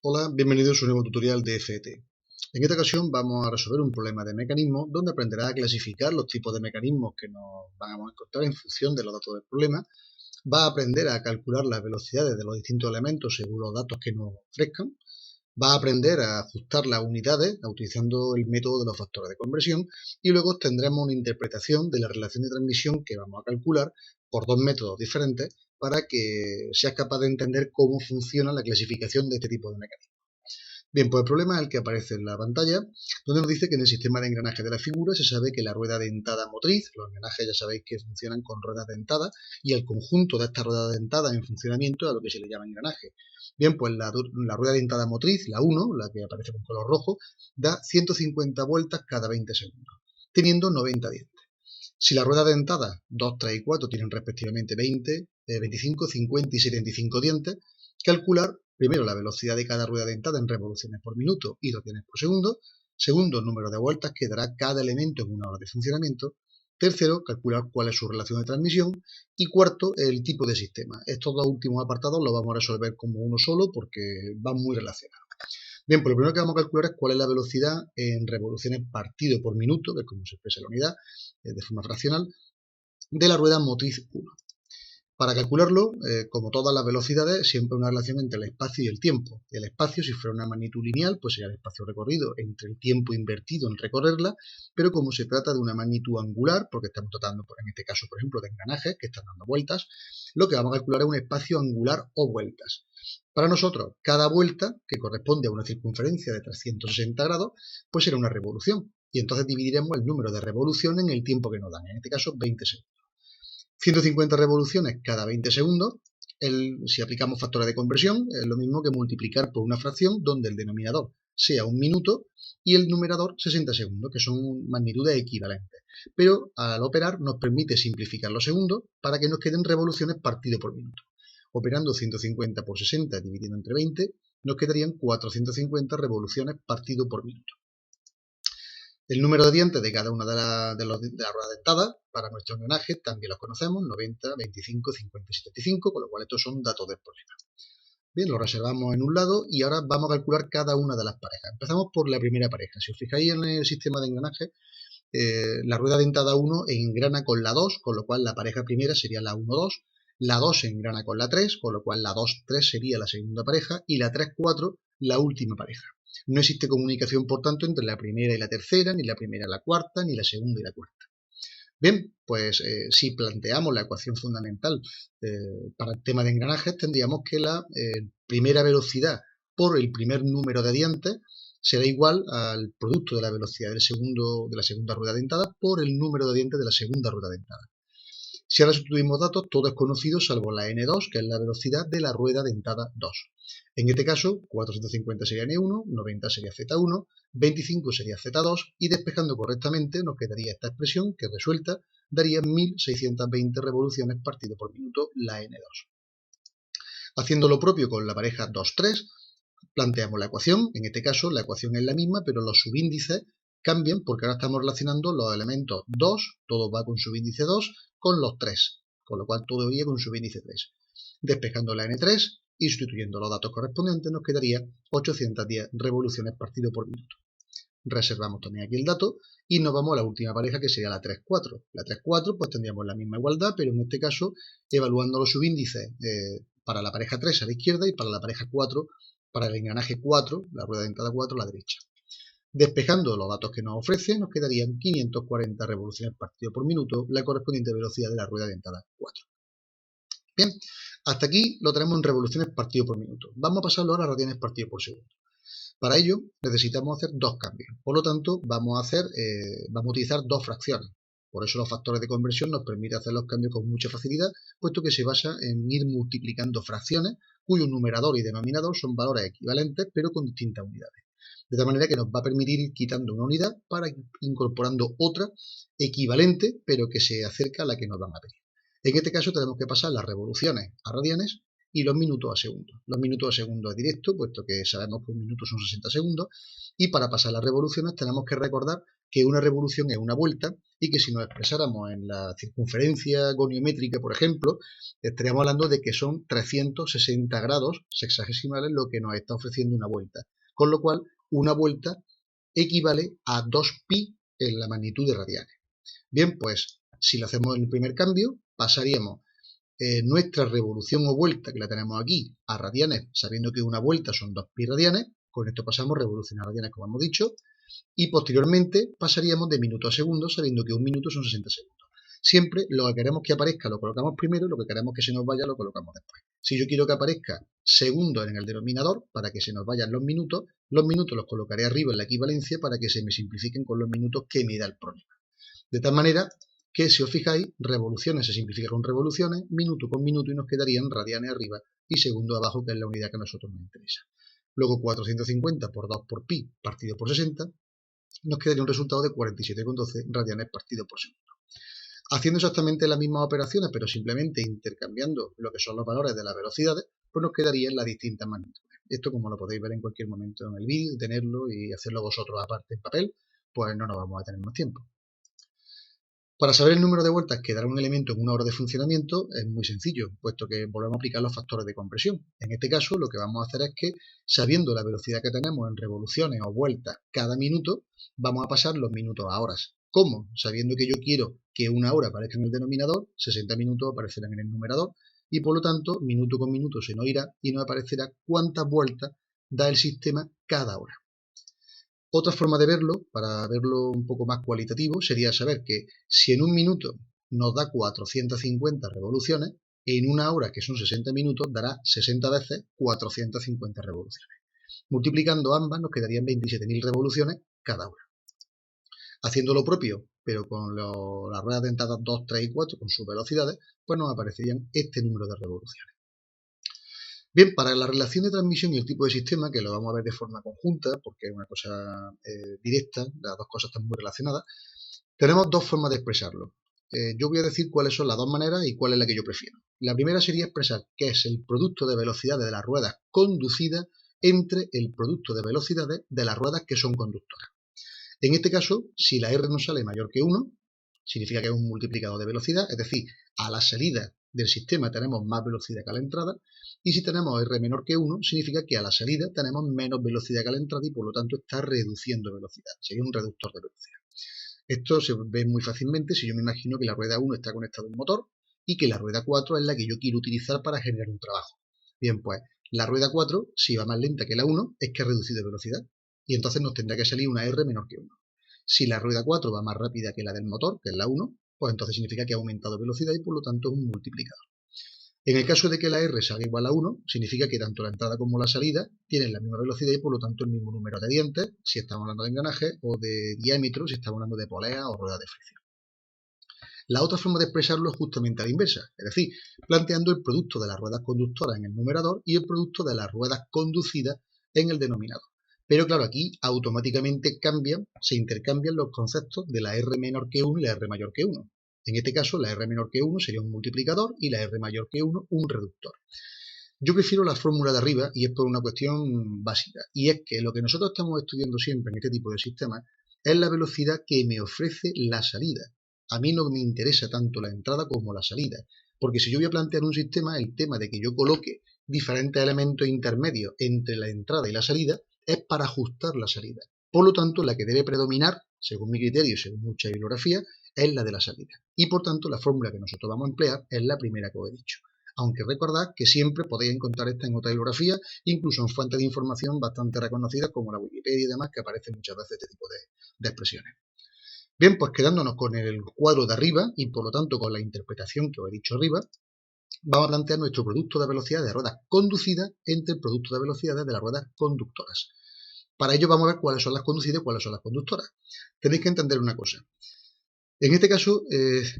Hola, bienvenidos a un nuevo tutorial de FET. En esta ocasión vamos a resolver un problema de mecanismos donde aprenderá a clasificar los tipos de mecanismos que nos vamos a encontrar en función de los datos del problema. Va a aprender a calcular las velocidades de los distintos elementos según los datos que nos ofrezcan. Va a aprender a ajustar las unidades utilizando el método de los factores de conversión y luego tendremos una interpretación de la relación de transmisión que vamos a calcular por dos métodos diferentes para que seas capaz de entender cómo funciona la clasificación de este tipo de mecanismos. Bien, pues el problema es el que aparece en la pantalla, donde nos dice que en el sistema de engranaje de la figura se sabe que la rueda dentada motriz, los engranajes ya sabéis que funcionan con ruedas dentadas, y el conjunto de estas ruedas dentadas en funcionamiento es a lo que se le llama engranaje. Bien, pues la rueda dentada motriz, la 1, la que aparece con color rojo, da 150 vueltas cada 20 segundos, teniendo 90 dientes. Si la rueda dentada 2, 3 y 4 tienen respectivamente 20, 25, 50 y 75 dientes, calcular primero la velocidad de cada rueda dentada en revoluciones por minuto y radianes por segundo. Segundo, el número de vueltas que dará cada elemento en una hora de funcionamiento. Tercero, calcular cuál es su relación de transmisión. Y cuarto, el tipo de sistema. Estos dos últimos apartados los vamos a resolver como uno solo porque van muy relacionados. Bien, pues lo primero que vamos a calcular es cuál es la velocidad en revoluciones partido por minuto, que es como se expresa la unidad, de forma fraccional, de la rueda motriz 1. Para calcularlo, como todas las velocidades, siempre una relación entre el espacio y el tiempo. El espacio, si fuera una magnitud lineal, pues sería el espacio recorrido entre el tiempo invertido en recorrerla, pero como se trata de una magnitud angular, porque estamos tratando, en este caso, por ejemplo, de engranajes que están dando vueltas, lo que vamos a calcular es un espacio angular o vueltas. Para nosotros, cada vuelta, que corresponde a una circunferencia de 360 grados, pues será una revolución. Y entonces dividiremos el número de revoluciones en el tiempo que nos dan, en este caso 20 segundos. 150 revoluciones cada 20 segundos, si aplicamos factores de conversión, es lo mismo que multiplicar por una fracción donde el denominador sea un minuto y el numerador 60 segundos, que son magnitudes equivalentes. Pero al operar nos permite simplificar los segundos para que nos queden revoluciones partido por minuto. Operando 150 por 60 dividido entre 20, nos quedarían 450 revoluciones partido por minuto. El número de dientes de cada una de las ruedas dentadas para nuestro engranaje también los conocemos, 90, 25, 50 y 75, con lo cual estos son datos del problema. Bien, lo reservamos en un lado y ahora vamos a calcular cada una de las parejas. Empezamos por la primera pareja. Si os fijáis en el sistema de engranaje, la rueda dentada 1 engrana con la 2, con lo cual la pareja primera sería la 1-2, la 2 engrana con la 3, con lo cual la 2-3 sería la segunda pareja y la 3-4 la última pareja. No existe comunicación, por tanto, entre la primera y la tercera, ni la primera y la cuarta, ni la segunda y la cuarta. Bien, pues si planteamos la ecuación fundamental para el tema de engranajes, tendríamos que la primera velocidad por el primer número de dientes será igual al producto de la velocidad de la segunda rueda dentada por el número de dientes de la segunda rueda dentada. Si ahora sustituimos datos, todo es conocido salvo la N2, que es la velocidad de la rueda dentada 2. En este caso, 450 sería N1, 90 sería Z1, 25 sería Z2 y despejando correctamente nos quedaría esta expresión que resuelta daría 1620 revoluciones partido por minuto la N2. Haciendo lo propio con la pareja 2-3, planteamos la ecuación. En este caso la ecuación es la misma, pero los subíndices cambian porque ahora estamos relacionando los elementos 2, todo va con subíndice 2, con los 3, con lo cual todo iría con subíndice 3. Despejando la N3 y sustituyendo los datos correspondientes nos quedaría 810 revoluciones partido por minuto. Reservamos también aquí el dato y nos vamos a la última pareja que sería la 3-4. La 3-4 pues tendríamos la misma igualdad, pero en este caso evaluando los subíndices para la pareja 3 a la izquierda y para la pareja 4, para el engranaje 4, la rueda dentada 4 a la derecha. Despejando los datos que nos ofrece, nos quedarían 540 revoluciones partido por minuto, la correspondiente velocidad de la rueda dentada 4. Bien, hasta aquí lo tenemos en revoluciones partido por minuto. Vamos a pasarlo ahora a radianes partido por segundo. Para ello necesitamos hacer dos cambios. Por lo tanto, vamos a utilizar dos fracciones. Por eso los factores de conversión nos permiten hacer los cambios con mucha facilidad, puesto que se basa en ir multiplicando fracciones cuyo numerador y denominador son valores equivalentes, pero con distintas unidades. De tal manera que nos va a permitir ir quitando una unidad para ir incorporando otra equivalente, pero que se acerca a la que nos van a pedir. En este caso tenemos que pasar las revoluciones a radianes y los minutos a segundos. Los minutos a segundos es directo, puesto que sabemos que un minuto son 60 segundos, y para pasar las revoluciones tenemos que recordar que una revolución es una vuelta y que si nos expresáramos en la circunferencia goniométrica, por ejemplo, estaríamos hablando de que son 360 grados sexagesimales lo que nos está ofreciendo una vuelta. Con lo cual, una vuelta equivale a 2pi en la magnitud de radianes. Bien, pues si lo hacemos en el primer cambio, pasaríamos nuestra revolución o vuelta, que la tenemos aquí, a radianes, sabiendo que una vuelta son 2pi radianes. Con esto pasamos revolución a radianes, como hemos dicho, y posteriormente pasaríamos de minuto a segundo, sabiendo que un minuto son 60 segundos. Siempre lo que queremos que aparezca lo colocamos primero, lo que queremos que se nos vaya lo colocamos después. Si yo quiero que aparezca segundos en el denominador, para que se nos vayan los minutos los colocaré arriba en la equivalencia para que se me simplifiquen con los minutos que me da el problema. De tal manera que, si os fijáis, revoluciones se simplifica con revoluciones, minuto con minuto, y nos quedarían radianes arriba y segundo abajo, que es la unidad que a nosotros nos interesa. Luego 450 por 2 por pi partido por 60, nos quedaría un resultado de 47,12 radianes partido por segundo. Haciendo exactamente las mismas operaciones, pero simplemente intercambiando lo que son los valores de las velocidades, pues nos quedarían las distintas magnitudes. Esto, como lo podéis ver en cualquier momento en el vídeo, tenerlo y hacerlo vosotros aparte en papel, pues no nos vamos a tener más tiempo. Para saber el número de vueltas que dará un elemento en una hora de funcionamiento es muy sencillo, puesto que volvemos a aplicar los factores de compresión. En este caso, lo que vamos a hacer es que, sabiendo la velocidad que tenemos en revoluciones o vueltas cada minuto, vamos a pasar los minutos a horas. ¿Cómo? Sabiendo que yo quiero que una hora aparezca en el denominador, 60 minutos aparecerán en el numerador, y por lo tanto, minuto con minuto se nos irá y nos aparecerá cuántas vueltas da el sistema cada hora. Otra forma de verlo, para verlo un poco más cualitativo, sería saber que si en un minuto nos da 450 revoluciones, en una hora, que son 60 minutos, dará 60 veces 450 revoluciones. Multiplicando ambas nos quedarían 27.000 revoluciones cada hora. Haciendo lo propio, pero con las ruedas dentadas 2, 3 y 4, con sus velocidades, pues nos aparecerían este número de revoluciones. Bien, para la relación de transmisión y el tipo de sistema, que lo vamos a ver de forma conjunta, porque es una cosa directa, las dos cosas están muy relacionadas, tenemos dos formas de expresarlo. Yo voy a decir cuáles son las dos maneras y cuál es la que yo prefiero. La primera sería expresar qué es el producto de velocidades de las ruedas conducidas entre el producto de velocidades de las ruedas que son conductoras. En este caso, si la R nos sale mayor que 1, significa que es un multiplicador de velocidad, es decir, a la salida del sistema tenemos más velocidad que a la entrada, y si tenemos R menor que 1, significa que a la salida tenemos menos velocidad que a la entrada y por lo tanto está reduciendo velocidad, sería un reductor de velocidad. Esto se ve muy fácilmente si yo me imagino que la rueda 1 está conectada a un motor y que la rueda 4 es la que yo quiero utilizar para generar un trabajo. Bien, pues la rueda 4, si va más lenta que la 1, es que ha reducido velocidad y entonces nos tendrá que salir una R menor que 1. Si la rueda 4 va más rápida que la del motor, que es la 1, pues entonces significa que ha aumentado velocidad y por lo tanto es un multiplicador. En el caso de que la R salga igual a 1, significa que tanto la entrada como la salida tienen la misma velocidad y por lo tanto el mismo número de dientes, si estamos hablando de engranaje, o de diámetro, si estamos hablando de poleas o ruedas de fricción. La otra forma de expresarlo es justamente a la inversa, es decir, planteando el producto de las ruedas conductoras en el numerador y el producto de las ruedas conducidas en el denominador. Pero claro, aquí automáticamente se intercambian los conceptos de la R menor que 1 y la R mayor que 1. En este caso, la R menor que 1 sería un multiplicador y la R mayor que 1 un reductor. Yo prefiero la fórmula de arriba y es por una cuestión básica. Y es que lo que nosotros estamos estudiando siempre en este tipo de sistemas es la velocidad que me ofrece la salida. A mí no me interesa tanto la entrada como la salida. Porque si yo voy a plantear un sistema, el tema de que yo coloque diferentes elementos intermedios entre la entrada y la salida es para ajustar la salida. Por lo tanto, la que debe predominar, según mi criterio y según mucha bibliografía, es la de la salida. Y por tanto, la fórmula que nosotros vamos a emplear es la primera que os he dicho. Aunque recordad que siempre podéis encontrar esta en otra bibliografía, incluso en fuentes de información bastante reconocidas como la Wikipedia y demás, que aparecen muchas veces este tipo de expresiones. Bien, pues quedándonos con el cuadro de arriba y por lo tanto con la interpretación que os he dicho arriba, vamos a plantear nuestro producto de velocidad de ruedas conducidas entre el producto de velocidades de las ruedas conductoras. Para ello vamos a ver cuáles son las conducidas y cuáles son las conductoras. Tenéis que entender una cosa. En este caso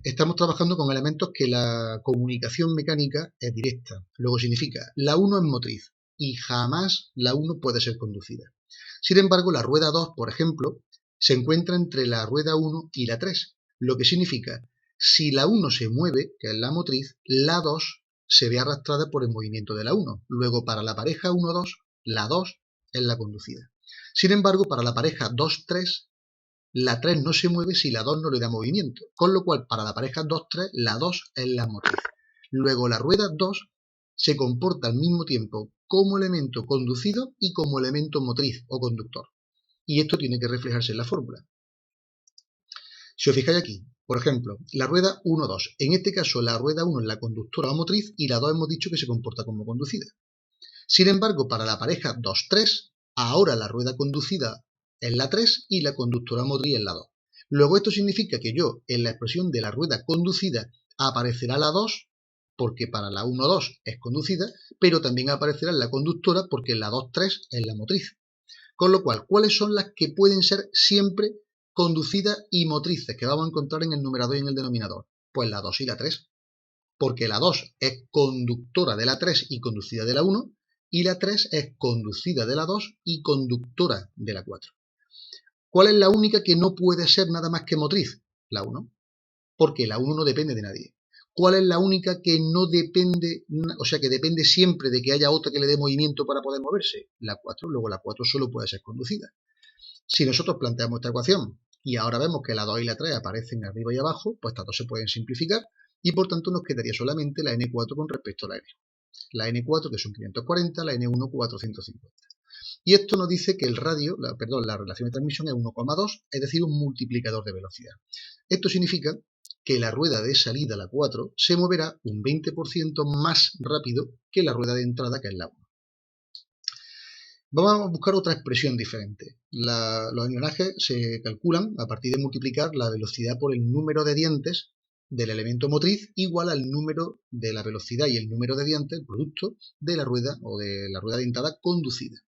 estamos trabajando con elementos que la comunicación mecánica es directa. Luego significa la 1 es motriz y jamás la 1 puede ser conducida. Sin embargo, la rueda 2, por ejemplo, se encuentra entre la rueda 1 y la 3, lo que significa si la 1 se mueve, que es la motriz, la 2 se ve arrastrada por el movimiento de la 1. Luego, para la pareja 1-2, la 2 es la conducida. Sin embargo, para la pareja 2-3, la 3 no se mueve si la 2 no le da movimiento. Con lo cual, para la pareja 2-3, la 2 es la motriz. Luego, la rueda 2 se comporta al mismo tiempo como elemento conducido y como elemento motriz o conductor. Y esto tiene que reflejarse en la fórmula. Si os fijáis aquí, por ejemplo, la rueda 1-2. En este caso, la rueda 1 es la conductora o motriz y la 2 hemos dicho que se comporta como conducida. Sin embargo, para la pareja 2-3, ahora la rueda conducida es la 3 y la conductora motriz es la 2. Luego esto significa que yo, en la expresión de la rueda conducida, aparecerá la 2, porque para la 1-2 es conducida, pero también aparecerá en la conductora porque en la 2-3 es la motriz. Con lo cual, ¿cuáles son las que pueden ser siempre conducidas y motrices que vamos a encontrar en el numerador y en el denominador? Pues la 2 y la 3, porque la 2 es conductora de la 3 y conducida de la 1, y la 3 es conducida de la 2 y conductora de la 4. ¿Cuál es la única que no puede ser nada más que motriz? La 1, porque la 1 no depende de nadie. ¿Cuál es la única que no depende, o sea, que depende siempre de que haya otra que le dé movimiento para poder moverse? La 4, luego la 4 solo puede ser conducida. Si nosotros planteamos esta ecuación y ahora vemos que la 2 y la 3 aparecen arriba y abajo, pues estas dos se pueden simplificar y por tanto nos quedaría solamente la N4 con respecto a la N. La N4 que son 540, la N1 450. Y esto nos dice que el radio, la relación de transmisión es 1,2, es decir, un multiplicador de velocidad. Esto significa que la rueda de salida, la 4, se moverá un 20% más rápido que la rueda de entrada, que es la 1. Vamos a buscar otra expresión diferente. Los engranajes se calculan a partir de multiplicar la velocidad por el número de dientes del elemento motriz igual al número de la velocidad y el número de dientes, el producto de la rueda o de la rueda dentada conducida.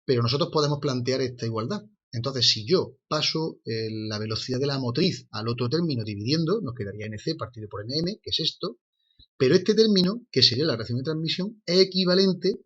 Pero nosotros podemos plantear esta igualdad. Entonces, si yo paso la velocidad de la motriz al otro término dividiendo, nos quedaría NC partido por NM, que es esto, pero este término, que sería la relación de transmisión, es equivalente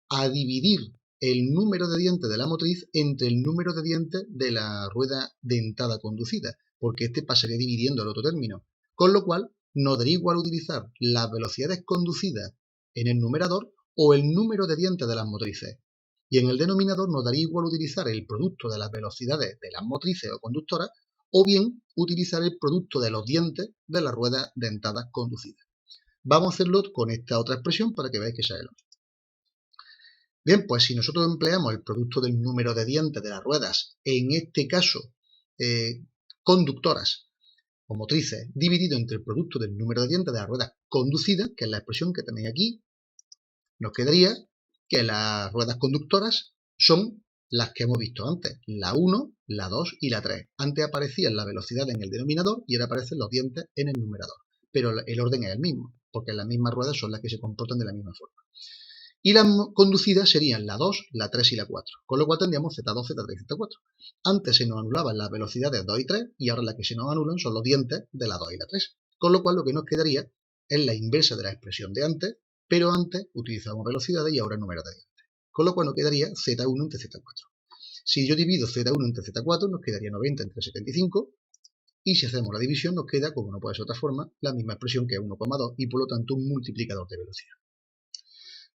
a dividir el número de dientes de la motriz entre el número de dientes de la rueda dentada conducida, porque este pasaría dividiendo el otro término. Con lo cual, nos daría igual utilizar las velocidades conducidas en el numerador o el número de dientes de las motrices. Y en el denominador nos daría igual utilizar el producto de las velocidades de las motrices o conductoras o bien utilizar el producto de los dientes de las ruedas dentadas conducidas. Vamos a hacerlo con esta otra expresión para que veáis que sale lo mismo. Bien, pues si nosotros empleamos el producto del número de dientes de las ruedas, en este caso conductoras o motrices, dividido entre el producto del número de dientes de las ruedas conducidas, que es la expresión que tenéis aquí, nos quedaría que las ruedas conductoras son las que hemos visto antes, la 1, la 2 y la 3. Antes aparecían la velocidad en el denominador y ahora aparecen los dientes en el numerador. Pero el orden es el mismo, porque las mismas ruedas son las que se comportan de la misma forma. Y las conducidas serían la 2, la 3 y la 4, con lo cual tendríamos Z2, Z3 y Z4. Antes se nos anulaban las velocidades 2 y 3 y ahora las que se nos anulan son los dientes de la 2 y la 3. Con lo cual lo que nos quedaría es la inversa de la expresión de antes, pero antes utilizábamos velocidades y ahora número de dientes. Con lo cual nos quedaría Z1 entre Z4. Si yo divido Z1 entre Z4 nos quedaría 90 entre 75 y si hacemos la división nos queda, como no puede ser de otra forma, la misma expresión que es 1,2 y por lo tanto un multiplicador de velocidad.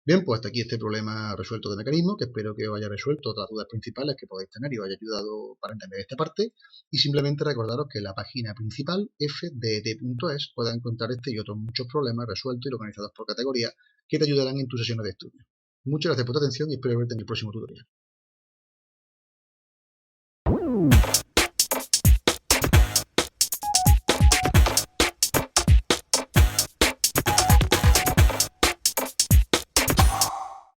Bien, pues hasta aquí este problema resuelto de mecanismo, que espero que os haya resuelto otras dudas principales que podéis tener y os haya ayudado para entender esta parte. Y simplemente recordaros que en la página principal fdd.es podrás encontrar este y otros muchos problemas resueltos y organizados por categoría que te ayudarán en tus sesiones de estudio. Muchas gracias por tu atención y espero verte en el próximo tutorial.